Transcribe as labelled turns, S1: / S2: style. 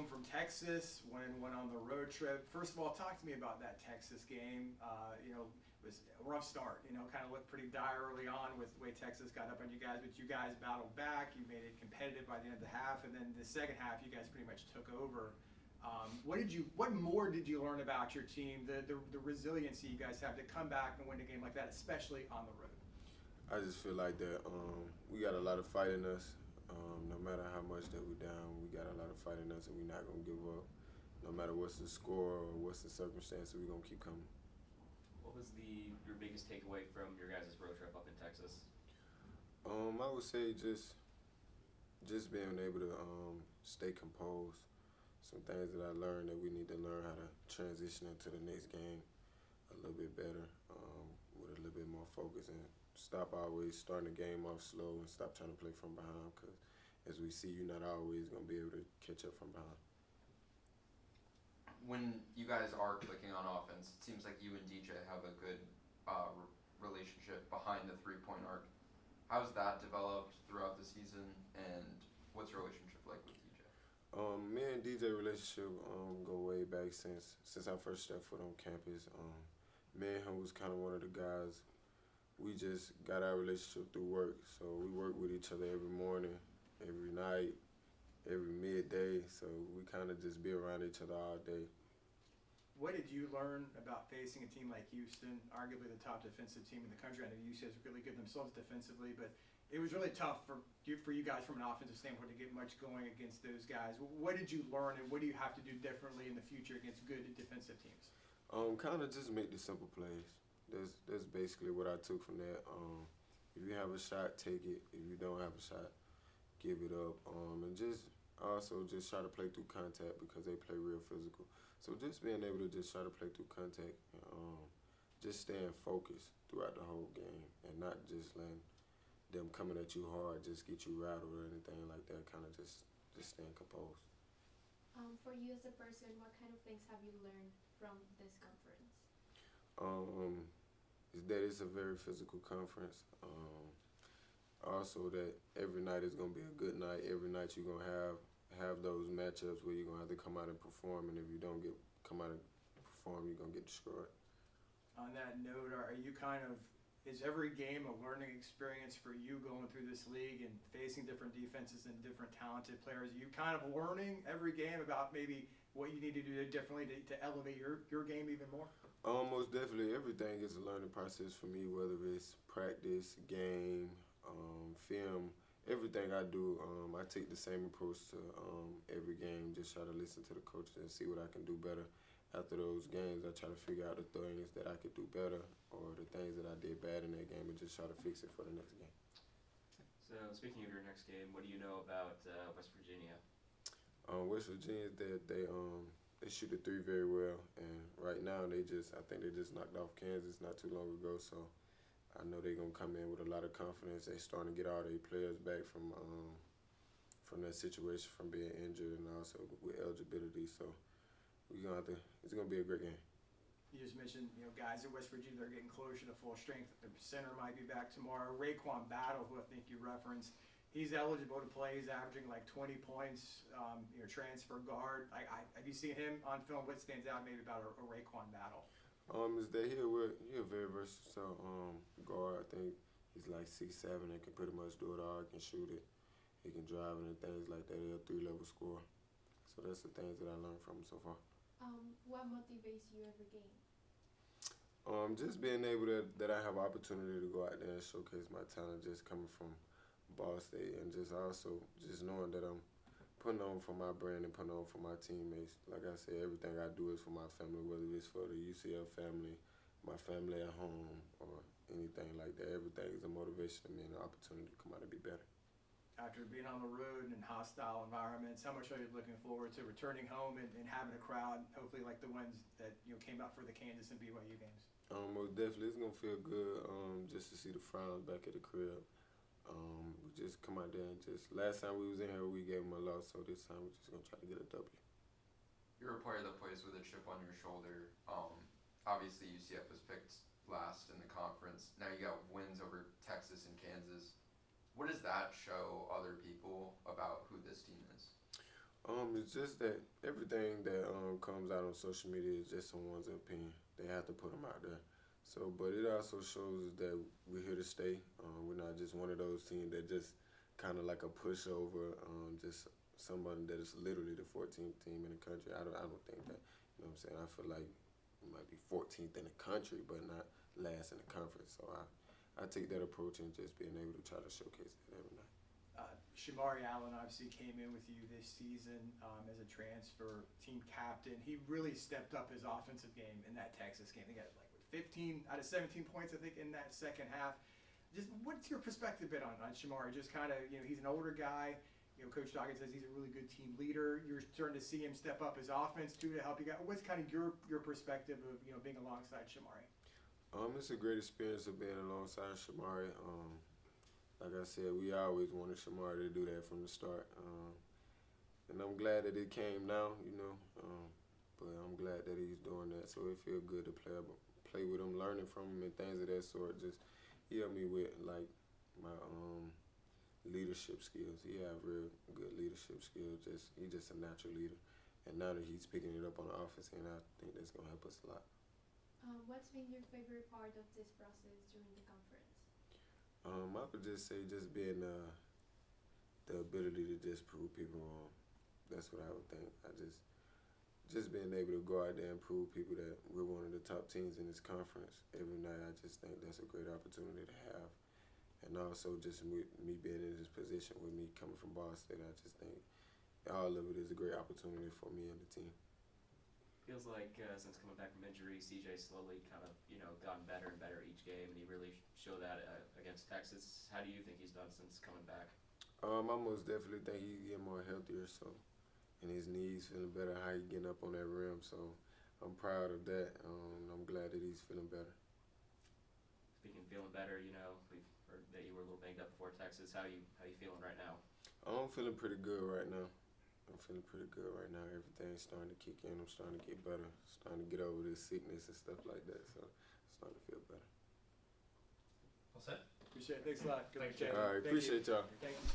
S1: home from Texas, went on the road trip. First of all, talk to me about that Texas game. It was a rough start. Kind of looked pretty dire early on with the way Texas got up on you guys, but you guys battled back. You made it competitive by the end of the half, and then the second half, you guys pretty much took over. What more did you learn about your team, the resiliency you guys have to come back and win a game like that, especially on the road?
S2: I just feel like that we got a lot of fight in us. No matter how much that we're down, we got a lot of fight in us, and we're not going to give up. No matter what's the score or what's the circumstance, we're going to keep coming.
S3: What was your biggest takeaway from your guys' road trip up in Texas?
S2: I would say just being able to stay composed. Some things that I learned that we need to learn how to transition into the next game a little bit better, with a little bit more focus, and stop always starting the game off slow and stop trying to play from behind, because as we see, you're not always going to be able to catch up from behind.
S4: When you guys are clicking on offense, it seems like you and DJ have a good relationship behind the three-point arc. How's that developed throughout the season, and what's your relationship like with DJ?
S2: Me and DJ relationship go way back since I first stepped foot on campus. Me and him was kind of one of the guys. We just got our relationship through work, so we work with each other every morning, every night, every midday. So we kind of just be around each other all day.
S1: What did you learn about facing a team like Houston, arguably the top defensive team in the country? I know UCF is really good themselves defensively, but it was really tough for you guys from an offensive standpoint to get much going against those guys. What did you learn, and what do you have to do differently in the future against good defensive teams?
S2: Kind of just make the simple plays. That's basically what I took from that. If you have a shot, take it. If you don't have a shot, give it up. And just try to play through contact, because they play real physical. So just being able to just try to play through contact, just staying focused throughout the whole game, and not just letting them coming at you hard just get you rattled or anything like that. Kind of just staying composed.
S5: For you as a person, what kind of things have you learned from this conference?
S2: Is that it's a very physical conference. Also that every night is going to be a good night. Every night you're going to have those matchups where you're going to have to come out and perform, and if you don't come out and perform, you're going to get destroyed.
S1: On that note, is every game a learning experience for you going through this league and facing different defenses and different talented players? Are you kind of learning every game about maybe what you need to do differently to elevate your game even more?
S2: Most definitely. Everything is a learning process for me, whether it's practice, game, film. Everything I do, I take the same approach to every game. Just try to listen to the coaches and see what I can do better. After those games, I try to figure out the things that I could do better, or the things that I did bad in that game, and just try to fix it for the next game.
S3: So speaking of your next game, what do you know about West Virginia?
S2: West Virginia, they shoot the three very well, and right now I think they just knocked off Kansas not too long ago. So I know they're gonna come in with a lot of confidence. They're starting to get all their players back from that situation, from being injured, and also with eligibility. So it's gonna be a great game.
S1: You just mentioned, guys at West Virginia, they're getting closer to full strength. The center might be back tomorrow. Raekwon Battle, who I think you referenced, he's eligible to play. He's averaging like 20 points, transfer guard. Have you seen him on film? What stands out maybe about a Raekwon Battle?
S2: Is that he's a very versatile guard. I think he's like 6'7" and can pretty much do it all. He can shoot it. He can drive it and things like that. He's a 3-level scorer. So that's the things that I learned from him so far.
S5: What motivates you every game?
S2: Just being able that I have opportunity to go out there and showcase my talent, just coming from Ball State, and just knowing that I'm putting on for my brand and putting on for my teammates. Like I said, everything I do is for my family, whether it's for the UCF family, my family at home, or anything like that. Everything is a motivation to me and an opportunity to come out and be better.
S1: After being on the road and in hostile environments, how much are you looking forward to returning home and having a crowd, hopefully like the ones that came out for the Kansas and BYU games?
S2: Most definitely, it's gonna feel good just to see the Frowns back at the crib. We just come out there and last time we was in here, we gave them a loss, so this time we're just gonna try to get a W.
S4: You're a player that plays with a chip on your shoulder. Obviously, UCF was picked last in the conference. Now you got wins over Texas and Kansas. What does that show other people about who this team is?
S2: It's just that everything that comes out on social media is just someone's opinion. They have to put them out there. So, but it also shows that we're here to stay. We're not just one of those teams that just kind of like a pushover, just someone that is literally the 14th team in the country. I don't think that. You know what I'm saying? I feel like we might be 14th in the country, but not last in the conference. So I take that approach and just being able to try to showcase that every night.
S1: Shamari Allen obviously came in with you this season as a transfer team captain. He really stepped up his offensive game in that Texas game. He got like 15 out of 17 points, I think, in that second half. Just what's your perspective bit on Shamari? Just kind of, he's an older guy. Coach Dawkins says he's a really good team leader. You're starting to see him step up his offense too to help you guys. What's kind of your perspective of being alongside Shamari?
S2: It's a great experience of being alongside Shamari. Like I said, we always wanted Shamari to do that from the start. And I'm glad that it came now, but I'm glad that he's doing that. So it feels good to play with him, learning from him and things of that sort. Just he helped me with like my leadership skills. He have real good leadership skills. He's just a natural leader. And now that he's picking it up on the offense, and I think that's gonna help us a lot.
S5: What's been your favorite part of this process during the conference?
S2: I would just say just being the ability to just prove people wrong. That's what I would think. Just being able to go out there and prove people that we're one of the top teams in this conference every night. I just think that's a great opportunity to have. And also just me being in this position with me coming from Ball State, I just think all of it is a great opportunity for me and the team.
S3: Feels like since coming back from injury, CJ slowly kind of gotten better and better each game, and he really showed that against Texas. How do you think he's done since coming back?
S2: I most definitely think he's getting more healthier, so and his knees feeling better. How he getting up on that rim, so I'm proud of that. I'm glad that he's feeling better.
S3: Speaking of feeling better, we've heard that you were a little banged up before Texas. How you feeling right now?
S2: I'm feeling pretty good right now. Everything's starting to kick in. I'm starting to get better. Starting to get over this sickness and stuff like that. So I'm starting to feel better.
S4: All set?
S1: Appreciate it. Thanks a lot. Good luck,
S4: Thanks,
S1: Jaylin.
S2: All right,
S1: Thank you.
S2: appreciate y'all.
S1: Thank you.